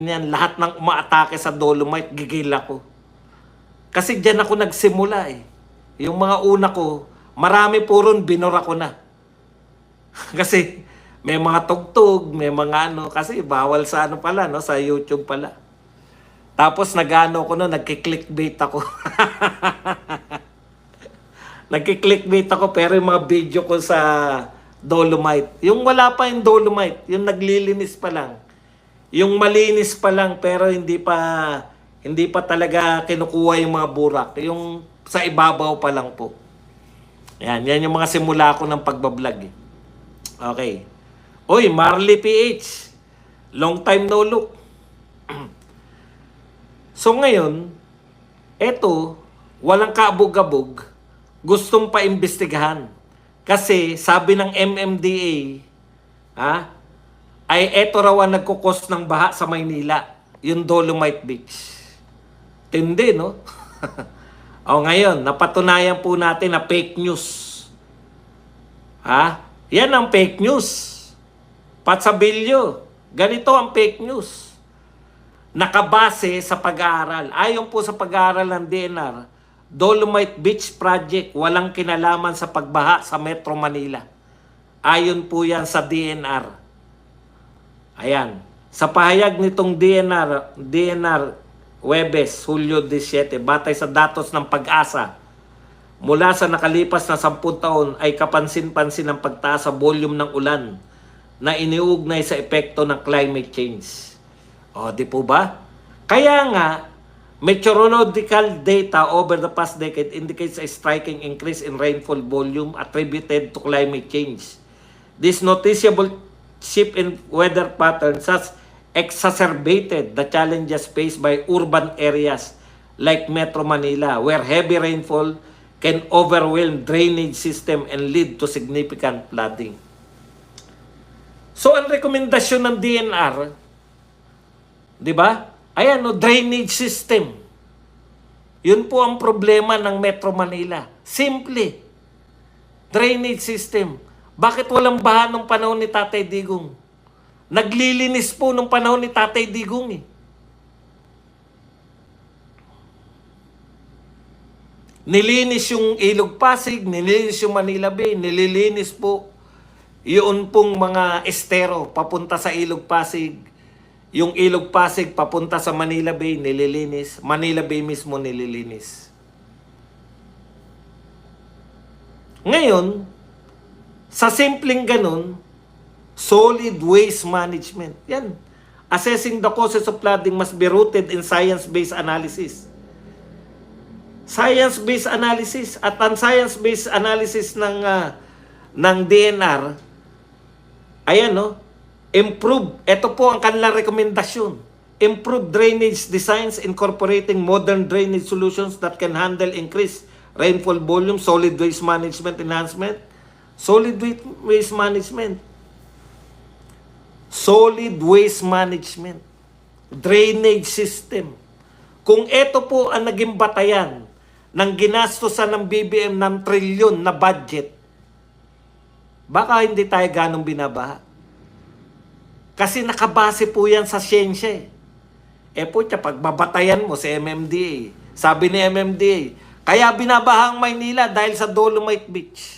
yan, lahat ng umaatake sa Dolomite, gigil ako. Kasi diyan ako nagsimula eh. Yung mga una ko, marami po ron binura ko na. Kasi may mga tugtog, may mga ano, kasi bawal sa ano pala, no, sa YouTube pala. Tapos nagano ko no, nagki-clickbait ako. Nagki-clickbait ako pero yung mga video ko sa Dolomite, yung wala pa yung Dolomite, yung naglilinis pa lang. Yung malinis pa lang pero hindi pa talaga kinukuha yung mga burak. Yung sa ibabaw pa lang po. Yan yung mga simula ko ng pagbablog eh. Okay. Oy, Marley PH. Long time no look. So ngayon, eto, walang kaabog-abog, gustong paimbestigahan. Kasi sabi ng MMDA, ha, ay eto raw ang nagkukos ng baha sa Maynila, yung Dolomite Beach. Tindi, no? O ngayon, napatunayan po natin na fake news. Ha? Yan ang fake news. Patsabilyo. Ganito ang fake news. Nakabase sa pag-aaral. Ayon po sa pag-aaral ng DNR, Dolomite Beach Project walang kinalaman sa pagbaha sa Metro Manila. Ayon po yan sa DNR. Ayan. Sa pahayag nitong DNR Webes, Hulyo 17, batay sa datos ng Pag-asa, mula sa nakalipas na 10 taon ay kapansin-pansin ang pagtaas sa volume ng ulan na iniugnay sa epekto ng climate change. O, di po ba? Kaya nga, meteorological data over the past decade indicates a striking increase in rainfall volume attributed to climate change. This noticeable shift in weather patterns has exacerbated the challenges faced by urban areas like Metro Manila, where heavy rainfall can overwhelm drainage system and lead to significant flooding. So, ang rekomendasyon ng DNR, di ba? Ayan, no, drainage system. Yun po ang problema ng Metro Manila. Simple. Drainage system. Bakit walang baha nung panahon ni Tatay Digong? Naglilinis po nung panahon ni Tatay Digong eh. Nilinis yung Ilog Pasig, nilinis yung Manila Bay, nililinis po yun pong mga estero papunta sa Ilog Pasig. Yung Ilog Pasig papunta sa Manila Bay, nililinis. Manila Bay mismo nililinis. Ngayon, sa simpleng ganun, solid waste management. Yan. Assessing the causes of flooding must be rooted in science-based analysis. Science-based analysis. At ang science-based analysis ng DNR, ayan no, improve. Ito po ang kanilang rekomendasyon. Improve drainage designs incorporating modern drainage solutions that can handle increased rainfall volume, solid waste management enhancement. Solid waste management. Solid waste management. Drainage system. Kung ito po ang naging batayan ng ginastosan ng BBM ng trilyon na budget, baka hindi tayo ganong binabaha. Kasi nakabase po yan sa siyensya eh. Po siya, pagbabatayan mo sa MMDA, sabi ni MMDA, kaya binabaha ang Maynila dahil sa Dolomite Beach.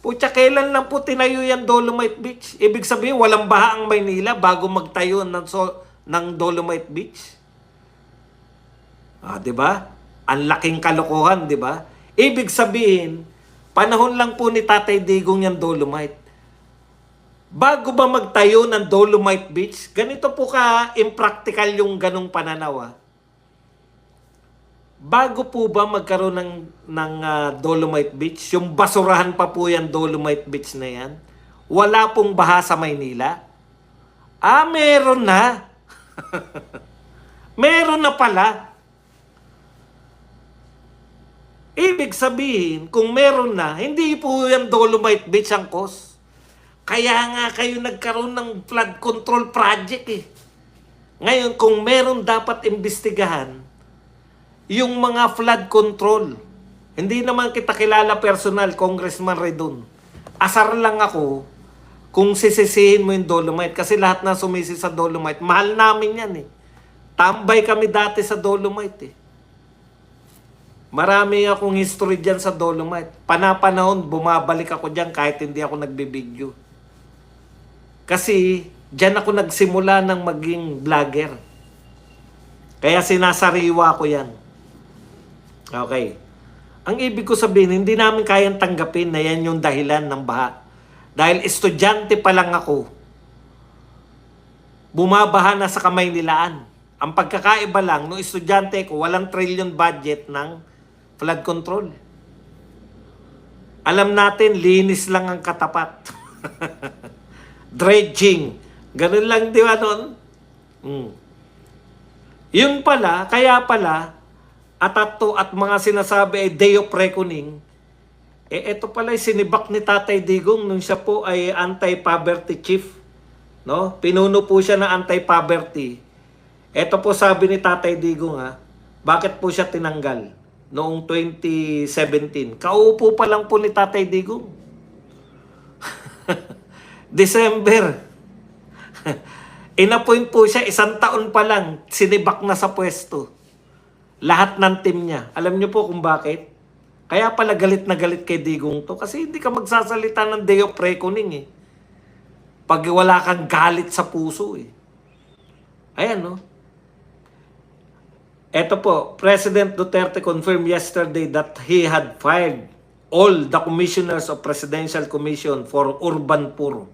Pucha, kailan lang po tinayo yan Dolomite Beach? Ibig sabihin, walang baha ang Maynila bago magtayo ng Dolomite Beach? Ah, di ba? Ang laking kalokohan, di ba? Ibig sabihin, panahon lang po ni Tatay Digong yan Dolomite. Bago ba magtayo ng Dolomite Beach, ganito po ka-impractical yung ganong pananaw. Bago po ba magkaroon ng Dolomite Beach, yung basurahan pa po yan Dolomite Beach na yan, wala pong baha sa Maynila? Meron na. Meron na pala. Ibig sabihin, kung meron na, hindi po yan Dolomite Beach ang cause. Kaya nga kayo nagkaroon ng flood control project eh. Ngayon, kung meron dapat imbestigahan, yung mga flood control. Hindi naman kita kilala personal, Congressman Redon. Asar lang ako kung sisisihin mo yung Dolomite. Kasi lahat na sumisi sa Dolomite, mahal namin yan eh. Tambay kami dati sa Dolomite eh. Marami akong history dyan sa Dolomite. Panapanahon, bumabalik ako dyan kahit hindi ako nagbibideo. Kasi dyan ako nagsimula ng maging vlogger. Kaya sinasariwa ko yan. Okay. Ang ibig ko sabihin, hindi namin kayang tanggapin na yan yung dahilan ng baha. Dahil estudyante pa lang ako, bumabaha na sa kamay nilaan. Ang pagkakaiba lang, nung estudyante ko, walang trillion budget ng flood control. Alam natin, linis lang ang katapat. Dredging. Ganun lang, di ba nun? Yun pala, kaya pala, at mga sinasabi ay day of reckoning, eto pala sinibak ni Tatay Digong nung siya po ay anti-poverty chief. No? Pinuno po siya ng anti-poverty. Eto po sabi ni Tatay Digong bakit po siya tinanggal noong 2017. Kaupo pa lang po ni Tatay Digong. December. Inappoint po siya, 1 taon pa lang, sinibak na sa pwesto. Lahat ng team niya. Alam niyo po kung bakit? Kaya pala galit na galit kay Digong to. Kasi hindi ka magsasalita ng day of reckoning eh. Pag wala kang galit sa puso eh. Ayan no. Ito po, President Duterte confirmed yesterday that he had fired all the commissioners of Presidential Commission for Urban Poor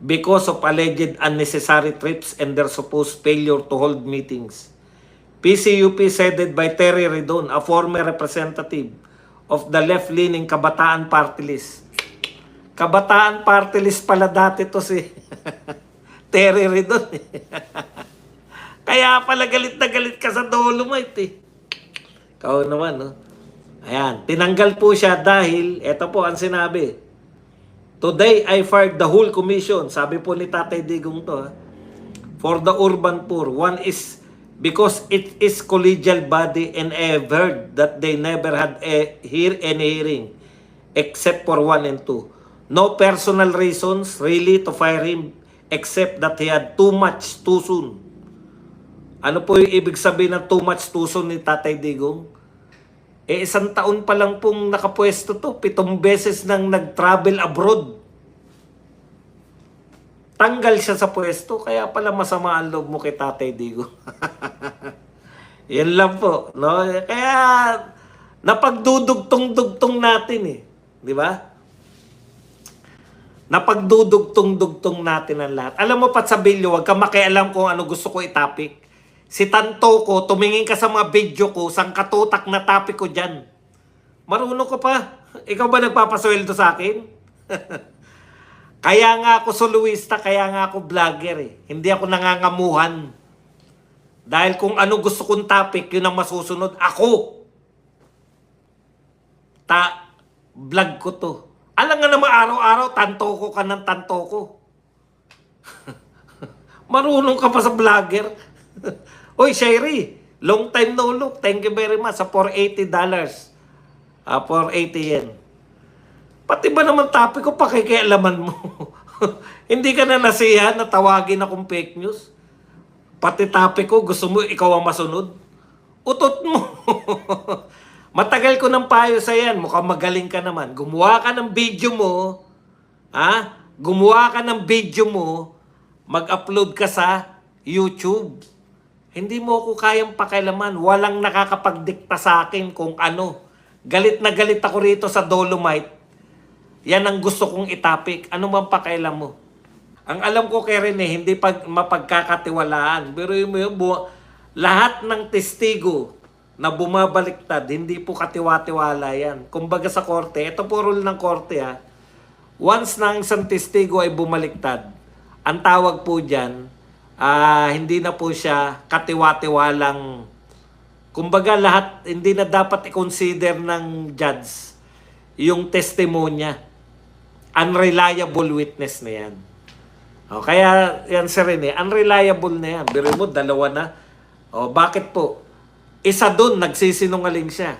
because of alleged unnecessary trips and their supposed failure to hold meetings. PCUP headed by Terry Redon, a former representative of the left-leaning Kabataan Party List. Kabataan Party List pala dati to si Terry Redon. Kaya pala galit na galit ka sa Dolomite eh. Ikaw naman, no? Ayan, tinanggal po siya dahil, eto po ang sinabi, "Today I fired the whole commission," sabi po ni Tatay Digong to, "for the urban poor. One is because it is collegial body and I have heard that they never had any hearing except for 1 and 2. No personal reasons really to fire him except that he had too much too soon." Ano po yung ibig sabihin ng too much too soon ni Tatay Digong? 1 taon pa lang pong nakapwesto to. 7 beses nang nag-travel abroad. Tanggal siya sa pwesto, kaya pala masama ang loob mo kay Tatay Digong. Yan lang po, no? Kaya napagdudugtong-dugtong natin eh, di ba? Napagdudugtong-dugtong natin ang lahat. Alam mo, Patsabilyo, wag ka makialam kung ano gusto ko itapik. Si Tanto ko, tumingin ka sa mga video ko, sang katutak na topic ko dyan. Marunong ka pa. Ikaw ba nagpapasweldo sa akin? Kaya nga ako soloista, kaya nga ako vlogger eh. Hindi ako nangangamuhan. Dahil kung ano gusto kong topic, yun ang masusunod. Ako! Vlog ko to. Alam nga naman araw-araw, tantoko ka ng tantoko. Marunong ka pa sa vlogger. Oy, Sherry, long time no look. Thank you very much sa $480. 480 yen. Pati ba naman topic ko, pakikialaman mo? Hindi ka na nasiyahan na tawagin akong fake news? Pati topic ko, gusto mo ikaw ang masunod? Utot mo. Matagal ko ng payo sa yan. Mukhang magaling ka naman. Gumawa ka ng video mo. Gumawa ka ng video mo. Mag-upload ka sa YouTube. Hindi mo ako kayang pakialaman. Walang nakakapagdikta sa akin kung ano. Galit na galit ako rito sa Dolomite. Yan ang gusto kong itapik. Ano man pakailan mo? Ang alam ko kay Rene, hindi mapagkakatiwalaan. Pero lahat ng testigo na bumabaliktad, hindi po katiwa-tiwala yan. Kumbaga sa korte, ito po rule ng korte once na isang testigo ay bumaliktad, ang tawag po dyan, hindi na po siya katiwa-tiwalang, kumbaga lahat, hindi na dapat i-consider ng judge yung testimonya. Unreliable witness na yan. Kaya yan si Rene, unreliable na yan. Biro mo, 2 na. Bakit po? Isa doon, nagsisinungaling siya.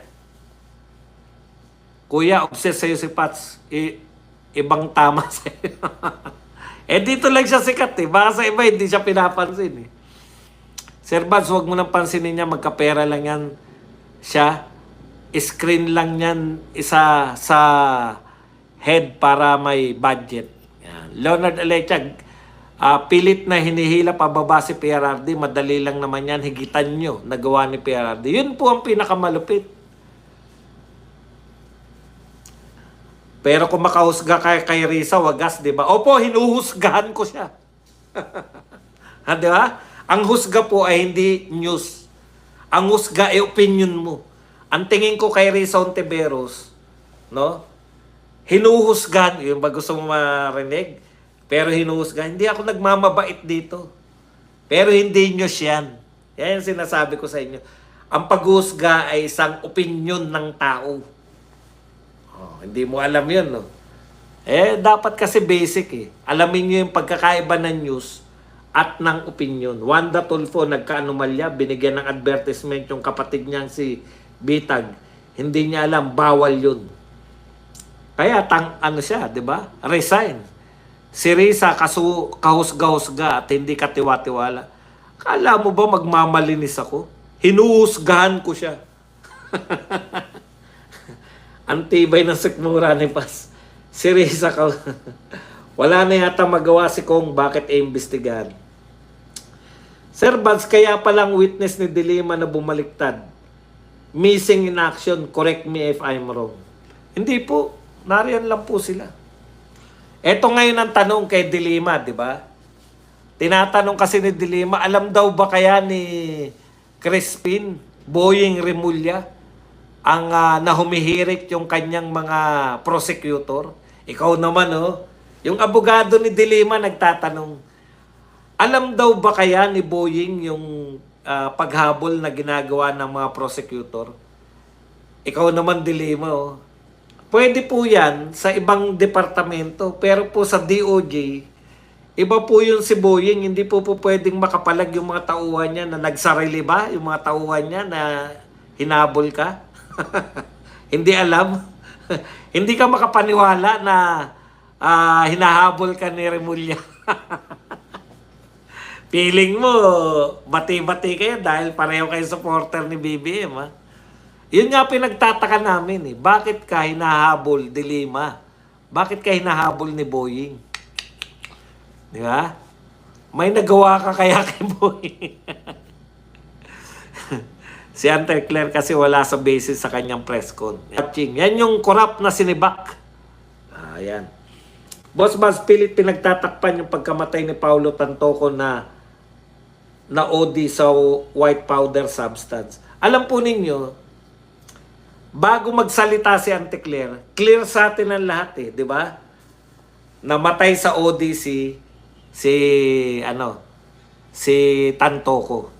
Kuya, obsessed sa'yo si Pats. Ibang tama sa'yo. Dito lang siya sikat eh. Baka sa iba, hindi siya pinapansin eh. Sir Bads, huwag mo nang pansinin niya, magkapera lang yan siya. Screen lang yan isa sa head para may budget. Yan. Leonard Alechag, pilit na hinihila pababa si PRRD, madali lang naman yan, higitan nyo, nagawa ni PRRD. Yun po ang pinakamalupit. Pero kung makahusga kay Risa Wagas, di ba? Opo, hinuhusgahan ko siya. Ha, di ba? Ang husga po ay hindi news. Ang husga ay opinion mo. Ang tingin ko kay Risa Ontiveros, no? Hinuhusgahan, yung ba gusto mo marinig? Pero hinuhusgahan. Hindi ako nagmamabait dito. Pero hindi news yan. Yan yung sinasabi ko sa inyo. Ang paghusga ay isang opinion ng tao. Oh, hindi mo alam yun, no? Dapat kasi basic eh. Alamin nyo yung pagkakaiba ng news at ng opinion. Wanda Tulfo, nagka-anomalya, binigyan ng advertisement yung kapatid niyang si Bitag. Hindi niya alam, bawal yun. Kaya, ano siya, di ba? Resign. Si Risa, kahusga-husga at hindi katiwa-tiwala. Kala mo ba magmamalinis ako? Hinuhusgahan ko siya. Ang tibay ng sikmura ni Paz. Si Risa, wala na yata magawa si Kong, bakit iimbestigahan? Sir Bads, kaya palang witness ni Dilima na bumaliktad. Missing in action, correct me if I'm wrong. Hindi po, nariyan lang po sila. Ito ngayon ang tanong kay Dilima, di ba? Tinatanong kasi ni Dilima, alam daw ba kaya ni Crispin, Boying Remulla, ang nahumihirit yung kanyang mga prosecutor? Ikaw naman, oh. Yung abogado ni Dilima nagtatanong, alam daw ba kaya ni Boying yung paghabol na ginagawa ng mga prosecutor? Ikaw naman, Dilima, oh. Pwede po yan sa ibang departamento, pero po sa DOJ, iba po yung si Boying, hindi po pwedeng makapalag yung mga tauhan niya na nagsarili ba, yung mga tauhan niya na hinabol ka. Hindi alam. Hindi ka makapaniwala na hinahabol ka ni Remulla. Feeling mo, bati-bati kayo dahil pareho kayo supporter ni BBM, ha? Yun nga pinagtataka namin, eh. Bakit ka hinahabol, Dilima? Bakit ka hinahabol ni Boying? Di ba? May nagawa ka kaya kay Boying. Si Ante Claire kasi wala sa basis sa kanyang press con. Yan yung corrupt na sinibak. Ayan. Boss Buzz, pilit pinagtatakpan yung pagkamatay ni Paulo Tantoco na OD sa white powder substance. Alam po ninyo, bago magsalita si Ante Claire, clear sa atin ang lahat eh, di ba? Namatay sa OD si Tantoco.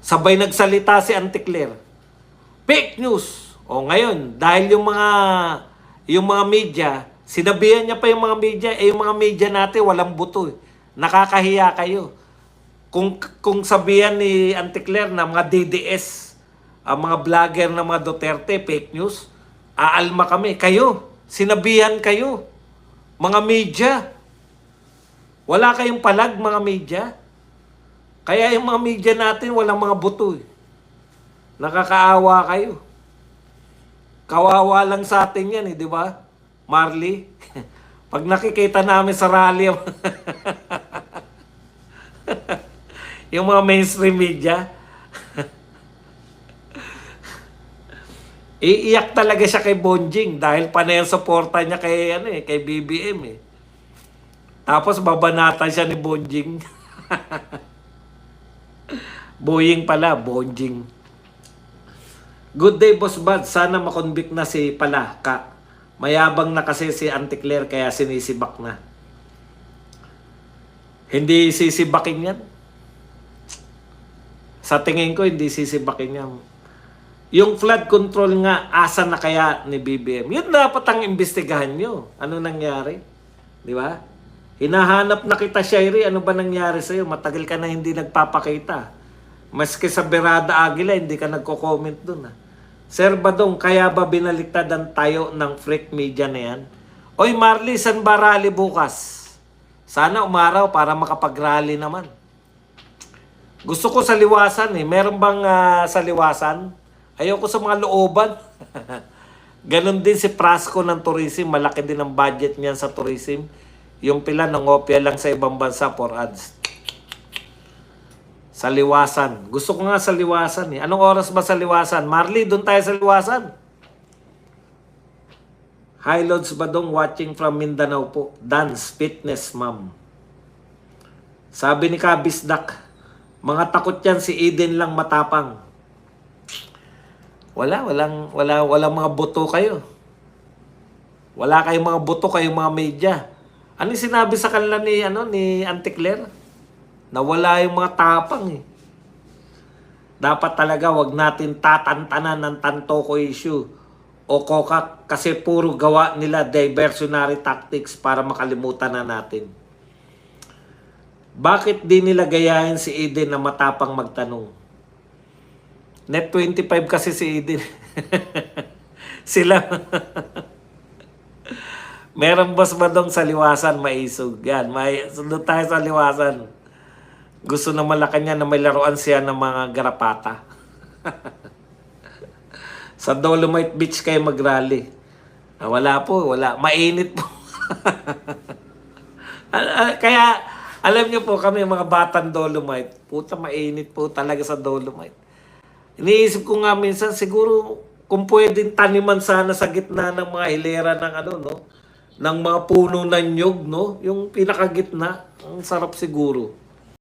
Sabay nagsalita si Ante Claire. Fake news. O ngayon, dahil yung mga media, sinabihan niya pa yung mga media, yung mga media natin walang buto eh. Nakakahiya kayo. Kung sabihan ni Ante Claire na mga DDS, mga vlogger na mga Duterte, fake news, aalma kami. Kayo, sinabihan kayo. Mga media. Wala kayong palag, mga media. Kaya yung mga media natin, walang mga buto eh. Nakakaawa kayo. Kawawa lang sa atin yan eh, di ba? Marley. Pag nakikita namin sa rally, yung mga mainstream media, iiyak talaga siya kay Bonjing dahil panay ang suporta niya kay BBM eh. Tapos babanatan siya ni Bonjing. Boying pala, Bonjing. Good day, Boss Bud. Sana makonvict na si Palaka. Mayabang na kasi si Ante Claire kaya sinisibak na. Hindi sisibakin yan. Sa tingin ko, hindi sisibakin yan. Yung flood control nga, asa na kaya ni BBM? Yun dapat ang imbestigahan nyo. Ano nangyari? Di ba? Hinahanap na kita, Shairi. Ano ba nangyari sa'yo? Matagal ka na hindi nagpapakita. Maski sa Berada Aguila, hindi ka nagko-comment dun. Sir Badong, kaya ba binaliktad ang tayo ng freak media na yan? Oy Marley, saan ba rally bukas? Sana umaraw para makapag-rally naman. Gusto ko sa liwasan eh. Meron bang sa liwasan? Ayoko sa mga looban. Ganon din si Prasco ng tourism. Malaki din ang budget niyan sa tourism. Yung pila nangopya lang sa ibang bansa for ads. Sa liwasan. Gusto ko nga sa liwasan eh. Anong oras ba sa liwasan? Marley, doon tayo sa liwasan. Hi Lods Badong watching from Mindanao po. Dance, fitness, ma'am. Sabi ni Kabisdak, mga takot yan si Eden lang matapang. Walang mga boto kayo. Wala kayong mga boto, kayong mga media. Ano yung sinabi sa kanila ni Auntie Claire? Na wala yung mga tapang eh. Dapat talaga wag natin tatantanan ng Tantoko issue o COCAC kasi puro gawa nila diversionary tactics para makalimutan na natin. Bakit di nila gayahin si Eden na matapang magtanong? Net 25 kasi si Eden. Sila. Meron boss ba dong sa liwasan maisog? Yan, sunod tayo sa liwasan. Gusto na Malacanang na may laruan siya ng mga garapata. Sa Dolomite Beach kayo mag-rally. Wala po, wala. Mainit po. Kaya, alam niyo po kami mga batang Dolomite, puta mainit po talaga sa Dolomite. Iniisip ko nga minsan, siguro kung pwedeng taniman sana sa gitna ng mga hilera ng ng mga puno ng nyug, no? Yung pinakagitna, ang sarap siguro.